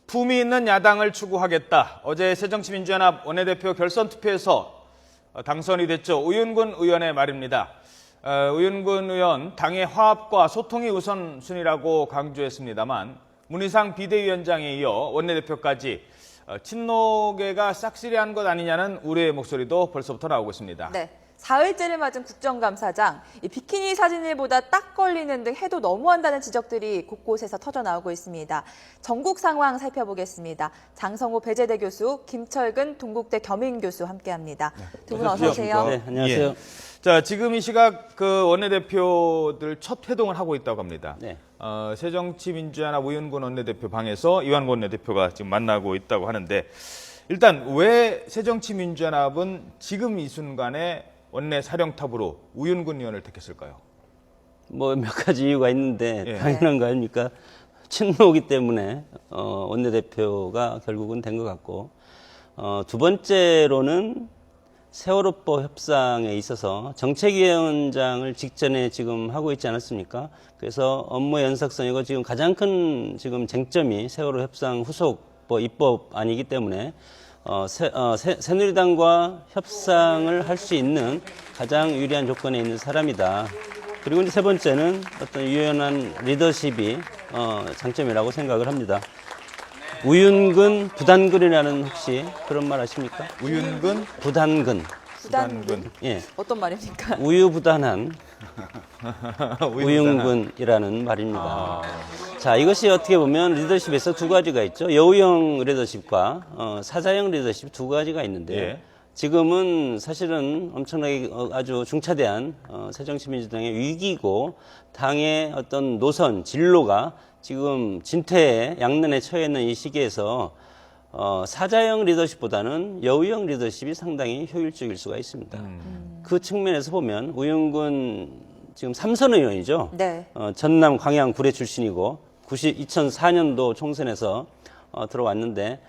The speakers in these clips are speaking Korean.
품위 있는 야당을 추구하겠다. 어제 새정치민주연합 원내대표 결선 투표에서 당선이 됐죠. 우윤근 의원의 말입니다. 우윤근 의원 당의 화합과 소통이 우선순위라고 강조했습니다만 문희상 비대위원장에 이어 원내대표까지 친노계가 싹쓸이한 것 아니냐는 우려의 목소리도 벌써부터 나오고 있습니다. 네. 사흘째를 맞은 국정감사장, 비키니 사진일보다 딱 걸리는 등 해도 너무한다는 지적들이 곳곳에서 터져나오고 있습니다. 전국 상황 살펴보겠습니다. 장성호 배재대 교수, 김철근 동국대 겸임 교수 함께합니다. 두 분 어서 오세요. 네, 안녕하세요. 예. 자, 지금 이 시각 그 원내대표들 첫 회동을 하고 있다고 합니다. 네. 새정치민주연합 우윤근 원내대표 방에서 이완구 원내대표가 지금 만나고 있다고 하는데 일단 왜 새정치민주연합은 지금 이 순간에 원내 사령탑으로 우윤근 의원을 택했을까요? 뭐 몇 가지 이유가 있는데 예. 당연한 거 아닙니까? 친노이기 때문에 원내대표가 결국은 된 것 같고 두 번째로는 세월호법 협상에 있어서 정책위원장을 직전에 지금 하고 있지 않았습니까? 그래서 업무 연속성이고 지금 가장 큰 지금 쟁점이 세월호 협상 후속 입법안이기 때문에 새누리당과 협상을 할 수 있는 가장 유리한 조건에 있는 사람이다. 그리고 이제 세 번째는 어떤 유연한 리더십이 장점이라고 생각을 합니다. 우윤근 부단근이라는 혹시 그런 말 아십니까? 우윤근 부단근. 부단근. 예. 어떤 말입니까? 우유부단한 우윤근이라는 말입니다. 자, 이것이 어떻게 보면 리더십에서 두 가지가 있죠. 여우형 리더십과 사자형 리더십 두 가지가 있는데요. 예. 지금은 사실은 엄청나게 아주 중차대한 새정치민주당의 위기고 당의 어떤 노선, 진로가 지금 진퇴 양난에 처해 있는 이 시기에서 사자형 리더십보다는 여우형 리더십이 상당히 효율적일 수가 있습니다. 그 측면에서 보면 우윤근 지금 삼선 의원이죠. 네. 전남 광양 구례 출신이고 2004년도 총선에서 들어왔는데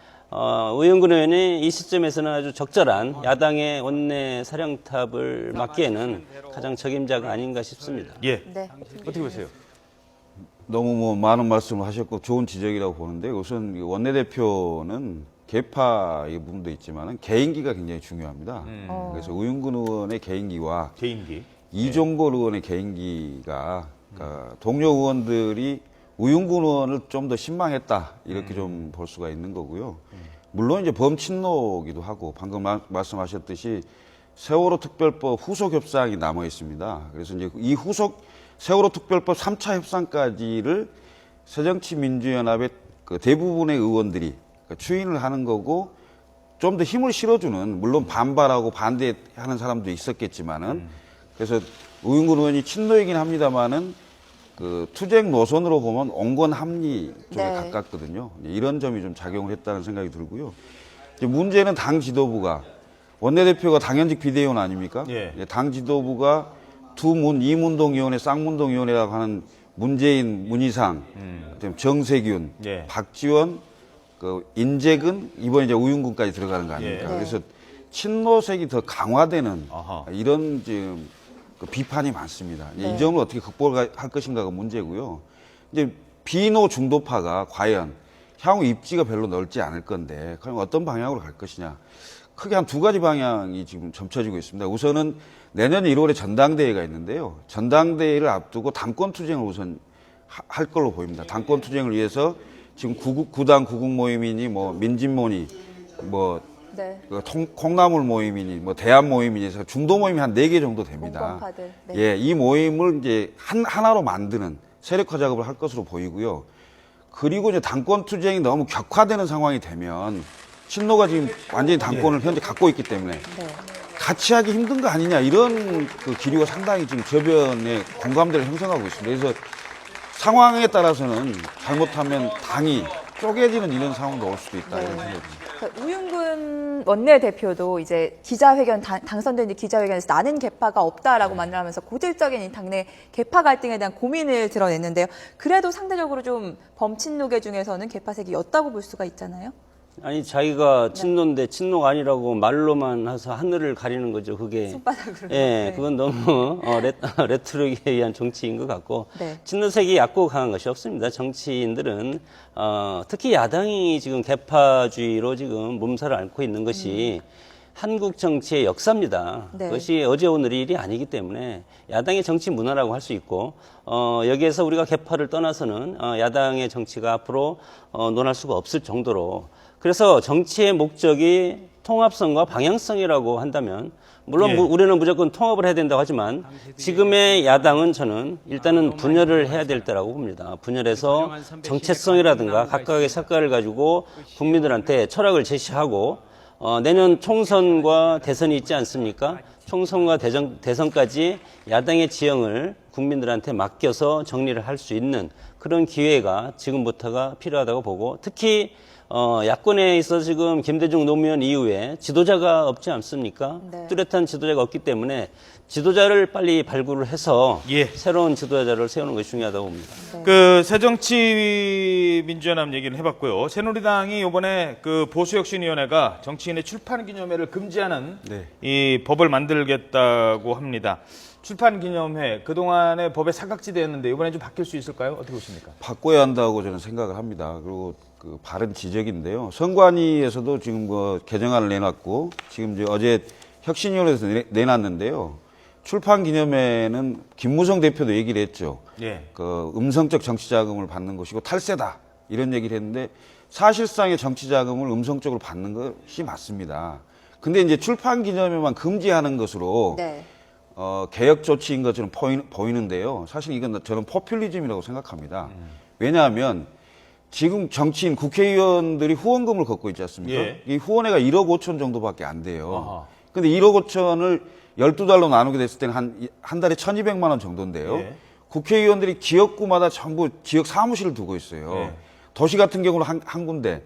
우윤근 의원이 이 시점에서는 아주 적절한 야당의 원내 사령탑을 맡기에는 가장 적임자가 아닌가 싶습니다. 예. 네. 어떻게 보세요? 너무 많은 말씀을 하셨고 좋은 지적이라고 보는데 우선 원내대표는 계파의 부분도 있지만 개인기가 굉장히 중요합니다. 그래서 우윤근 의원의 개인기와 개인기. 이종걸 의원의 개인기가 그러니까 동료 의원들이 우윤근 의원을 좀 더 신망했다 이렇게 좀 볼 수가 있는 거고요. 물론 이제 범친노기도 하고 방금 말씀하셨듯이 세월호 특별법 후속 협상이 남아 있습니다. 그래서 이제 이 세월호 특별법 3차 협상까지를 새정치민주연합의 그 대부분의 의원들이 추인을 하는 거고 좀 더 힘을 실어주는 물론 반발하고 반대하는 사람도 있었겠지만은 그래서 우윤근 의원이 친노이긴 합니다만은 그 투쟁 노선으로 보면 온건 합리 쪽에 네. 가깝거든요. 이런 점이 좀 작용을 했다는 생각이 들고요. 이제 문제는 당 지도부가 원내대표가 당연직 비대위원 아닙니까? 예. 당 지도부가 이문동위원회, 쌍문동위원회라고 하는 문재인, 문희상, 정세균, 예. 박지원, 인재근, 이번에 이제 우윤근까지 들어가는 거 아닙니까? 네. 그래서 친노색이 더 강화되는 아하. 이런 지금 비판이 많습니다. 네. 이 점을 어떻게 극복할 것인가가 문제고요. 이제 비노 중도파가 과연 향후 입지가 별로 넓지 않을 건데 그럼 어떤 방향으로 갈 것이냐. 크게 한 두 가지 방향이 지금 점쳐지고 있습니다. 우선은 내년 1월에 전당대회가 있는데요. 전당대회를 앞두고 당권 투쟁을 우선 할 걸로 보입니다. 당권 투쟁을 위해서 지금 구당 구국 모임이니 민진모니 네. 콩나물 모임이니 대한 모임이니 해서 중도 모임이 한 4개 정도 됩니다. 공권파들. 네. 예, 이 모임을 이제 하나로 만드는 세력화 작업을 할 것으로 보이고요. 그리고 이제 당권 투쟁이 너무 격화되는 상황이 되면 친노가 지금 완전히 당권을 현재 갖고 있기 때문에 네. 같이 하기 힘든 거 아니냐 이런 그 기류가 상당히 지금 저변에 공감대를 형성하고 있습니다. 그래서 상황에 따라서는 잘못하면 당이 쪼개지는 이런 상황도 올 수도 있다 이런 생각이 듭니다. 우윤근 원내대표도 이제 기자회견 당선된 뒤 기자회견에서 나는 계파가 없다라고 말하면서 고질적인 이 당내 계파 갈등에 대한 고민을 드러냈는데요. 그래도 상대적으로 좀 범친노계 중에서는 계파색이 였다고 볼 수가 있잖아요. 아니 자기가 친노인데 친노가 아니라고 말로만 해서 하늘을 가리는 거죠. 그게 손바닥으로. 예, 네. 그건 너무 레토릭에 의한 정치인 것 같고 네. 친노색이 얕고 강한 것이 없습니다. 정치인들은 특히 야당이 지금 개파주의로 지금 몸살을 앓고 있는 것이 한국 정치의 역사입니다. 네. 그것이 어제 오늘 일이 아니기 때문에 야당의 정치 문화라고 할 수 있고 여기에서 우리가 개파를 떠나서는 야당의 정치가 앞으로 논할 수가 없을 정도로 그래서 정치의 목적이 통합성과 방향성이라고 한다면 물론 예. 우리는 무조건 통합을 해야 된다고 하지만 지금의 야당은 저는 일단은 분열을 해야 될 때라고 봅니다. 분열해서 정체성이라든가 각각의 색깔을 가지고 국민들한테 철학을 제시하고 내년 총선과 대선이 있지 않습니까? 총선과 대선까지 야당의 지형을 국민들한테 맡겨서 정리를 할 수 있는 그런 기회가 지금부터가 필요하다고 보고 특히 야권에 있어 지금 김대중 노무현 이후에 지도자가 없지 않습니까? 네. 뚜렷한 지도자가 없기 때문에 지도자를 빨리 발굴을 해서 예. 새로운 지도자를 세우는 것이 중요하다고 봅니다. 그 새정치민주연합 얘기는 해봤고요. 새누리당이 이번에 그 보수혁신위원회가 정치인의 출판 기념회를 금지하는 네. 이 법을 만들겠다고 합니다. 출판 기념회 그동안의 법에 사각지대였는데 이번에 좀 바뀔 수 있을까요? 어떻게 보십니까? 바꿔야 한다고 저는 생각을 합니다. 그리고 그 바른 지적인데요. 선관위에서도 지금 뭐 개정안을 내놨고 지금 이제 어제 혁신위원회에서 내놨는데요. 출판 기념회는 김무성 대표도 얘기를 했죠. 예. 그 음성적 정치 자금을 받는 것이고 탈세다 이런 얘기를 했는데 사실상의 정치 자금을 음성적으로 받는 것이 맞습니다. 근데 이제 출판 기념회만 금지하는 것으로 네. 개혁 조치인 것처럼 보이는데요. 사실 이건 저는 포퓰리즘이라고 생각합니다. 왜냐하면 지금 정치인 국회의원들이 후원금을 걷고 있지 않습니까? 예. 이 후원회가 1억 5천 정도밖에 안 돼요. 아하. 근데 1억 5천을 12달로 나누게 됐을 때는 한 달에 1,200만 원 정도인데요. 예. 국회의원들이 지역구마다 전부 지역 사무실을 두고 있어요. 예. 도시 같은 경우는 한 군데,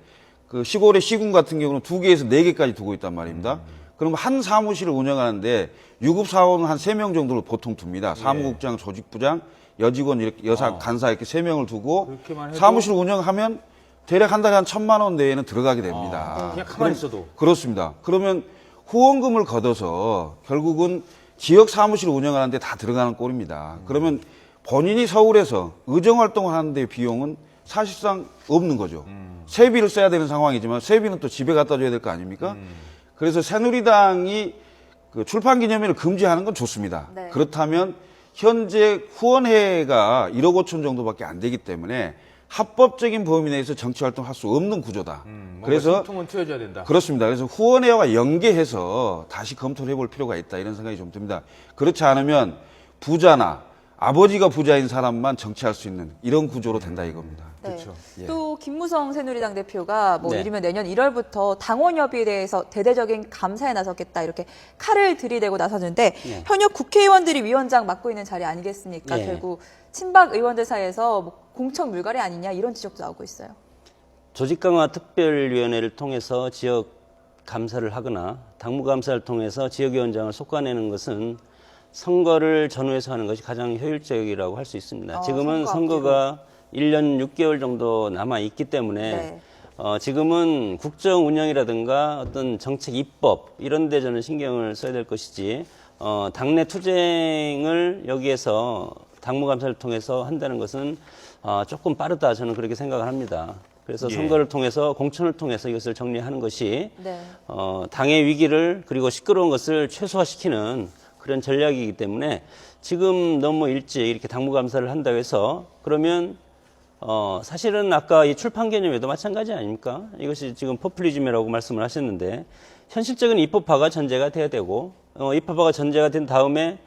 그 시골의 시군 같은 경우는 2개에서 4개까지 두고 있단 말입니다. 그럼 한 사무실을 운영하는데 유급 사원은 한 3명 정도를 보통 둡니다. 사무국장, 조직부장, 여직원 이렇게 여사 간사 이렇게 3명을 두고 그렇게만 해도- 사무실 운영하면 대략 한 달에 한 1,000만 원 내에는 들어가게 됩니다. 그냥 가만히 있어도. 그렇습니다. 그러면 후원금을 걷어서 결국은 지역 사무실 운영하는데 다 들어가는 꼴입니다. 그러면 본인이 서울에서 의정활동을 하는데 비용은 사실상 없는 거죠. 세비를 써야 되는 상황이지만 세비는 또 집에 갖다 줘야 될 거 아닙니까? 그래서 새누리당이 그 출판 기념회를 금지하는 건 좋습니다. 네. 그렇다면 현재 후원회가 1억 5천 정도밖에 안 되기 때문에 합법적인 범위 내에서 정치 활동할 수 없는 구조다. 그래서 통은 튀어줘야 된다. 그렇습니다. 그래서 후원회와 연계해서 다시 검토를 해볼 필요가 있다 이런 생각이 좀 듭니다. 그렇지 않으면 부자나 아버지가 부자인 사람만 정치할 수 있는 이런 구조로 된다 이겁니다. 네. 그렇죠. 또 김무성 새누리당 대표가 뭐 네. 이르면 내년 1월부터 당원협의에 대해서 대대적인 감사에 나섰겠다 이렇게 칼을 들이대고 나섰는데 현역 국회의원들이 위원장 맡고 있는 자리 아니겠습니까? 네. 결국 친박 의원들 사이에서 뭐 공천 물갈이 아니냐 이런 지적도 나오고 있어요. 조직강화 특별위원회를 통해서 지역 감사를 하거나 당무감사를 통해서 지역위원장을 솎아내는 것은 선거를 전후해서 하는 것이 가장 효율적이라고 할 수 있습니다. 지금은 선거 선거가 1년 6개월 정도 남아 있기 때문에 네. 지금은 국정 운영이라든가 어떤 정책 입법 이런 데 저는 신경을 써야 될 것이지 당내 투쟁을 여기에서 당무감사를 통해서 한다는 것은 조금 빠르다 저는 그렇게 생각을 합니다. 그래서 예. 선거를 통해서 공천을 통해서 이것을 정리하는 것이 네. 당의 위기를 그리고 시끄러운 것을 최소화시키는 그런 전략이기 때문에 지금 너무 일찍 이렇게 당무감사를 한다고 해서 그러면 사실은 아까 이 출판 개념에도 마찬가지 아닙니까? 이것이 지금 포퓰리즘이라고 말씀을 하셨는데 현실적인 입법화가 전제가 돼야 되고 입법화가 전제가 된 다음에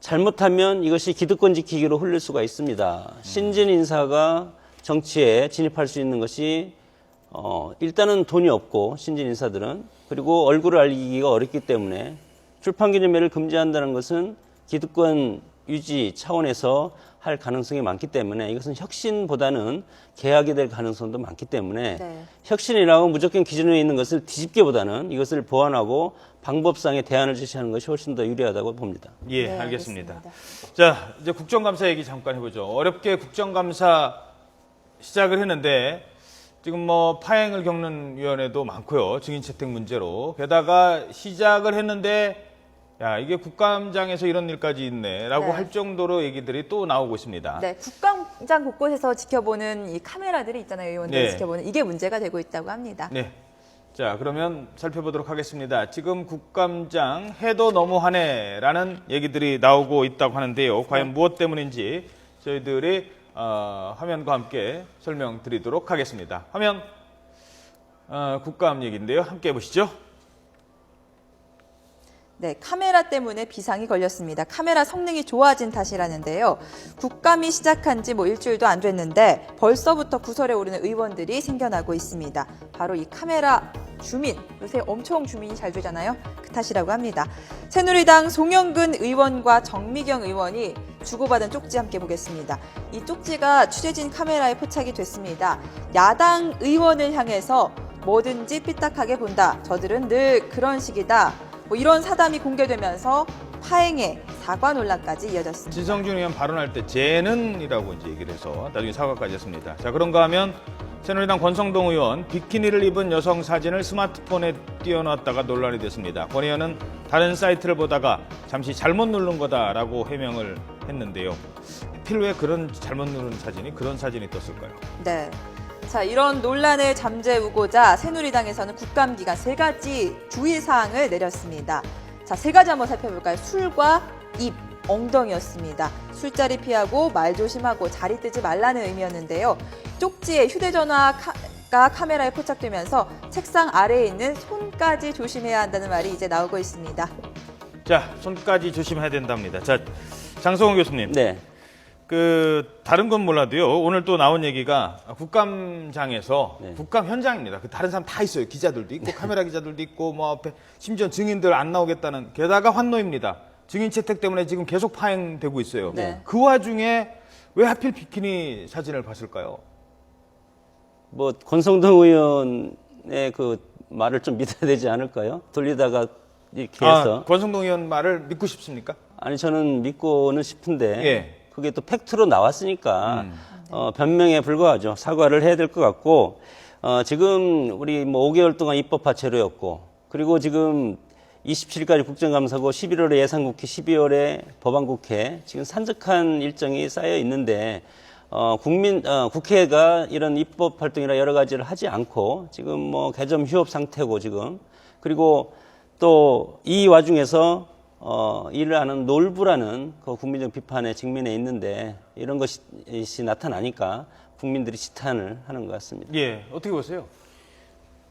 잘못하면 이것이 기득권 지키기로 흘릴 수가 있습니다. 신진 인사가 정치에 진입할 수 있는 것이 일단은 돈이 없고 신진 인사들은 그리고 얼굴을 알리기가 어렵기 때문에 출판 기념회를 금지한다는 것은 기득권 유지 차원에서 할 가능성이 많기 때문에 이것은 혁신보다는 개혁이 될 가능성도 많기 때문에 네. 혁신이라고 무조건 기준에 있는 것을 뒤집기보다는 이것을 보완하고 방법상의 대안을 제시하는 것이 훨씬 더 유리하다고 봅니다. 예, 네, 알겠습니다. 알겠습니다. 자, 이제 국정감사 얘기 잠깐 해보죠. 어렵게 국정감사 시작을 했는데 지금 뭐 파행을 겪는 위원회도 많고요. 증인 채택 문제로. 게다가 시작을 했는데 야, 이게 국감장에서 이런 일까지 있네라고 네. 할 정도로 얘기들이 또 나오고 있습니다. 네, 국감장 곳곳에서 지켜보는 이 카메라들이 있잖아요. 의원들이 네. 지켜보는 이게 문제가 되고 있다고 합니다. 네. 자, 그러면 살펴보도록 하겠습니다. 지금 국감장 해도 너무하네라는 얘기들이 나오고 있다고 하는데요. 과연 무엇 때문인지 저희들이 화면과 함께 설명드리도록 하겠습니다. 화면 국감 얘기인데요. 함께 보시죠. 네, 카메라 때문에 비상이 걸렸습니다. 카메라 성능이 좋아진 탓이라는데요. 국감이 시작한 지 일주일도 안 됐는데 벌써부터 구설에 오르는 의원들이 생겨나고 있습니다. 바로 이 카메라 주민, 요새 엄청 주민이 잘 되잖아요. 그 탓이라고 합니다. 새누리당 송영근 의원과 정미경 의원이 주고받은 쪽지 함께 보겠습니다. 이 쪽지가 취재진 카메라에 포착이 됐습니다. 야당 의원을 향해서 뭐든지 삐딱하게 본다. 저들은 늘 그런 식이다. 이런 사담이 공개되면서 파행의 사과 논란까지 이어졌습니다. 진성준 의원 발언할 때 쟤는이라고 이제 얘기를 해서 나중에 사과까지 했습니다. 자, 그런가 하면 새누리당 권성동 의원 비키니를 입은 여성 사진을 스마트폰에 띄워놨다가 논란이 됐습니다. 권 의원은 다른 사이트를 보다가 잠시 잘못 누른 거다라고 해명을 했는데요. 하필 왜 그런 잘못 누른 사진이 그런 사진이 떴을까요? 네. 자, 이런 논란을 잠재우고자 새누리당에서는 국감 기간 3가지 주의사항을 내렸습니다. 자, 3가지 한번 살펴볼까요? 술과 입, 엉덩이였습니다. 술자리 피하고 말 조심하고 자리 뜨지 말라는 의미였는데요. 쪽지에 휴대전화가 카메라에 포착되면서 책상 아래에 있는 손까지 조심해야 한다는 말이 이제 나오고 있습니다. 자, 손까지 조심해야 된답니다. 자, 장성호 교수님. 네. 다른 건 몰라도요. 오늘 또 나온 얘기가 국감장에서 네. 국감 현장입니다. 다른 사람 다 있어요. 기자들도 있고 카메라 기자들도 있고 뭐 앞에 심지어 증인들 안 나오겠다는 게다가 환노입니다. 증인 채택 때문에 지금 계속 파행되고 있어요. 네. 그 와중에 왜 하필 비키니 사진을 봤을까요? 뭐 권성동 의원의 그 말을 좀 믿어야 되지 않을까요? 돌리다가 이렇게 해서 권성동 의원 말을 믿고 싶습니까? 아니 저는 믿고는 싶은데 예. 그게 또 팩트로 나왔으니까 변명에 불과하죠. 사과를 해야 될 것 같고 지금 우리 뭐 5개월 동안 입법화 제로였고 그리고 지금 27일까지 국정감사고 11월에 예산국회, 12월에 법안국회 지금 산적한 일정이 쌓여 있는데 국회가 이런 입법 활동이나 여러 가지를 하지 않고 지금 뭐 개점 휴업 상태고 지금 그리고 또 이 와중에서 일을 하는 놀부라는 그 국민적 비판에 직면해 있는데 이런 것이 나타나니까 국민들이 지탄을 하는 것 같습니다. 예, 어떻게 보세요?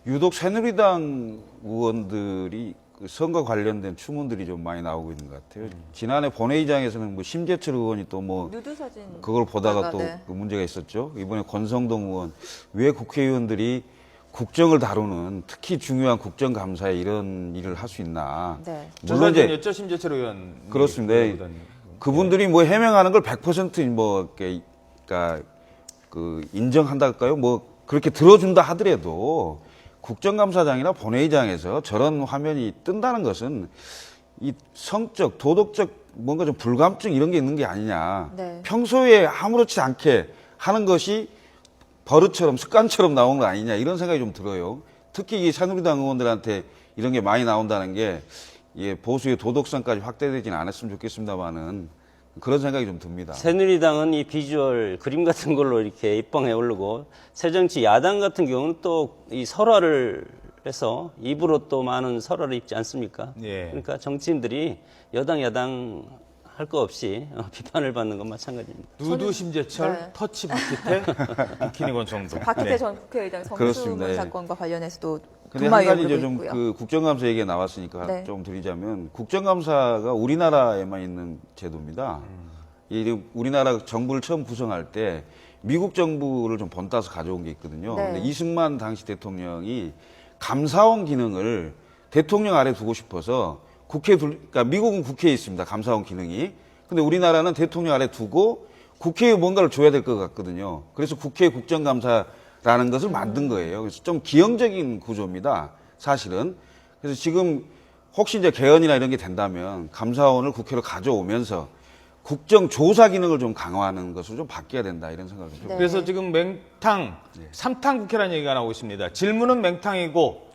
유독 새누리당 의원들이 그 선거 관련된 추문들이 좀 많이 나오고 있는 것 같아요. 지난해 본회의장에서는 뭐 심재철 의원이 또 뭐 누드 사진 그걸 보다가 또 네. 그 문제가 있었죠. 이번에 권성동 의원 왜 국회의원들이 국정을 다루는 특히 중요한 국정감사에 이런 일을 할 수 있나. 네. 물론 이제 조사진이었죠, 심재철 의원. 그렇습니다. 그분들이 뭐 해명하는 걸 100% 그러니까 그 인정한달까요? 뭐 그렇게 들어준다 하더라도 국정감사장이나 본회의장에서 저런 화면이 뜬다는 것은 이 성적, 도덕적 뭔가 좀 불감증 이런 게 있는 게 아니냐. 네. 평소에 아무렇지 않게 하는 것이 버릇처럼 습관처럼 나오는 거 아니냐 이런 생각이 좀 들어요. 특히 이 새누리당 의원들한테 이런 게 많이 나온다는 게 보수의 도덕성까지 확대되지는 않았으면 좋겠습니다만은 그런 생각이 좀 듭니다. 새누리당은 이 비주얼 그림 같은 걸로 이렇게 입방에 오르고 새정치 야당 같은 경우는 또 이 설화를 해서 입으로 또 많은 설화를 입지 않습니까? 예. 그러니까 정치인들이 여당 야당 할 거 없이 비판을 받는 건 마찬가지입니다. 누드 심재철, 네. 터치 박희태, 비키니 권성동. 박희태 네. 전 국회의장 그렇습니다. 성추문 예. 사건과 관련해서도 근데 도마 한 가지 위에 이제 오르고 좀 있고요. 그 국정감사 얘기가 나왔으니까 네. 좀 드리자면 국정감사가 우리나라에만 있는 제도입니다. 이 우리나라 정부를 처음 구성할 때 미국 정부를 좀 본따서 가져온 게 있거든요. 네. 근데 이승만 당시 대통령이 감사원 기능을 대통령 아래 두고 싶어서 그러니까 미국은 국회에 있습니다. 감사원 기능이. 근데 우리나라는 대통령 아래 두고 국회에 뭔가를 줘야 될 것 같거든요. 그래서 국회 국정감사라는 것을 만든 거예요. 그래서 좀 기형적인 구조입니다. 사실은. 그래서 지금 혹시 이제 개헌이나 이런 게 된다면 감사원을 국회로 가져오면서 국정조사 기능을 좀 강화하는 것을 좀 바뀌어야 된다 이런 생각을 좀. 네. 그래서 지금 맹탕, 삼탕 국회라는 얘기가 나오고 있습니다. 질문은 맹탕이고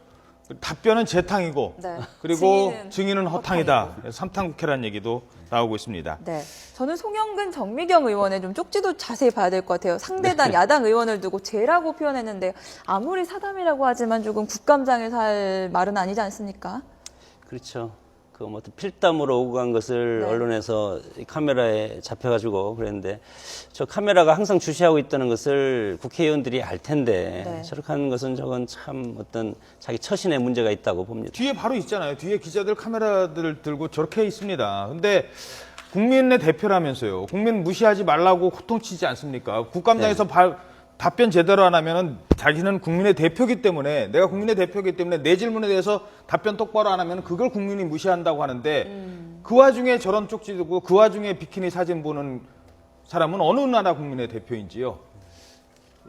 답변은 재탕이고 네. 그리고 증인은 증인은 허탕이다. 삼탕 국회라는 얘기도 나오고 있습니다. 네. 저는 송영근, 정미경 의원의 좀 쪽지도 자세히 봐야 될 것 같아요. 상대당 야당 의원을 두고 죄라고 표현했는데 아무리 사담이라고 하지만 조금 국감장에서 할 말은 아니지 않습니까? 그렇죠. 그 뭐 필담으로 오고 간 것을 네. 언론에서 이 카메라에 잡혀가지고 그랬는데 저 카메라가 항상 주시하고 있다는 것을 국회의원들이 알 텐데 네. 저렇게 하는 것은 저건 참 어떤 자기 처신에 문제가 있다고 봅니다. 뒤에 바로 있잖아요. 뒤에 기자들 카메라들 들고 저렇게 있습니다. 근데 국민의 대표라면서요. 국민 무시하지 말라고 호통치지 않습니까? 국감장에서 답변 제대로 안 하면은 자기는 국민의 대표기 때문에 내가 국민의 대표기 때문에 내 질문에 대해서 답변 똑바로 안 하면 그걸 국민이 무시한다고 하는데 그 와중에 저런 쪽지 두고 그 와중에 비키니 사진 보는 사람은 어느 나라 국민의 대표인지요.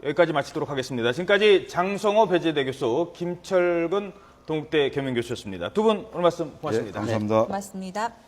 여기까지 마치도록 하겠습니다. 지금까지 장성호 배재대 교수, 김철근 동국대 겸임교수였습니다. 두 분 오늘 말씀 고맙습니다. 감사합니다. 고맙습니다.